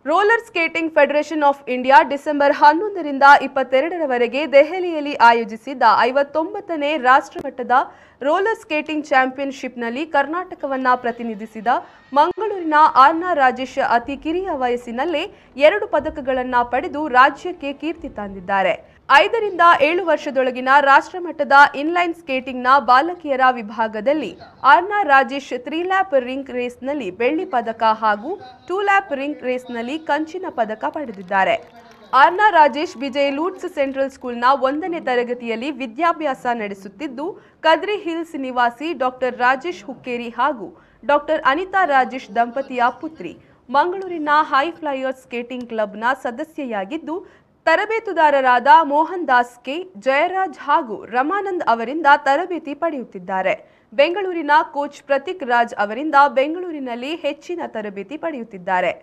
Roller skating federation of India December 11ರಿಂದ 22ರವರೆಗೆ ದೆಹಲಿಯಲ್ಲಿ ಆಯೋಜಿಸಿದ್ದ 59ನೇ ರಾಷ್ಟ್ರಮಟ್ಟದ ರೋಲರ್ ಸ್ಕೇಟಿಂಗ್ ಚಾಂಪಿಯನ್ಶಿಪ್ನಲ್ಲಿ ಕರ್ನಾಟಕವನ್ನ ಪ್ರತಿನಿಧಿಸಿದ ಮಂಗಳೂರಿನ ಆರ್ನಾ ರಾಜೇಶ್ ಅತಿ ಕಿರಿಯ ವಯಸ್ಸಿನಲ್ಲೇ 2 ಪದಕಗಳನ್ನು ಪಡೆದು ರಾಜ್ಯಕ್ಕೆ ಕೀರ್ತಿ ತಂದಿದ್ದಾರೆ. 5 ರಿಂದ 7 ವರ್ಷದೊಳಗಿನ ರಾಷ್ಟ್ರಮಟ್ಟದ ಇನ್ಲೈನ್ ಸ್ಕೇಟಿಂಗ್ನ ಬಾಲಕಿಯರ ವಿಭಾಗದಲ್ಲಿ ಆರ್ನಾ ರಾಜೇಶ್ 3 ಲ್ಯಾಪ್ ರಿಂಗ್ ರೇಸ್ನಲ್ಲಿ ಬೆಳ್ಳಿ ಪದಕ ಹಾಗೂ 2 ಲ್ಯಾಪ್ ರಿಂಗ್ ರೇಸ್ನಲ್ಲಿ ಕಂಚಿನ ಪದಕ ಪಡೆದಿದ್ದಾರೆ. ಆರ್ನಾ ರಾಜೇಶ್ ವಿಜಯ್ ಲೂಟ್ಸ್ ಸೆಂಟ್ರಲ್ ಸ್ಕೂಲ್ನ 1ನೇ ತರಗತಿಯಲ್ಲಿ ವಿದ್ಯಾಭ್ಯಾಸ ನಡೆಸುತ್ತಿದ್ದು, ಕದ್ರಿ ಹಿಲ್ಸ್ ನಿವಾಸಿ ಡಾಕ್ಟರ್ ರಾಜೇಶ್ ಹುಕ್ಕೇರಿ ಹಾಗೂ ಡಾಕ್ಟರ್ ಅನಿತಾ ರಾಜೇಶ್ ದಂಪತಿಯ ಪುತ್ರಿ. ಮಂಗಳೂರಿನ ಹೈ ಫ್ಲೈಯರ್ಸ್ ಸ್ಕೇಟಿಂಗ್ ಕ್ಲಬ್ನ ಸದಸ್ಯೆಯಾಗಿದ್ದು, ತರಬೇತುದಾರರಾದ ಮೋಹನ್ ದಾಸ್ ಕೆ, ಜಯರಾಜ್ ಹಾಗೂ ರಮಾನಂದ್ ಅವರಿಂದ ತರಬೇತಿ ಪಡೆಯುತ್ತಿದ್ದಾರೆ. ಬೆಂಗಳೂರಿನ ಕೋಚ್ ಪ್ರತೀಕ್ ರಾಜ್ ಅವರಿಂದ ಬೆಂಗಳೂರಿನಲ್ಲಿ ಹೆಚ್ಚಿನ ತರಬೇತಿ ಪಡೆಯುತ್ತಿದ್ದಾರೆ.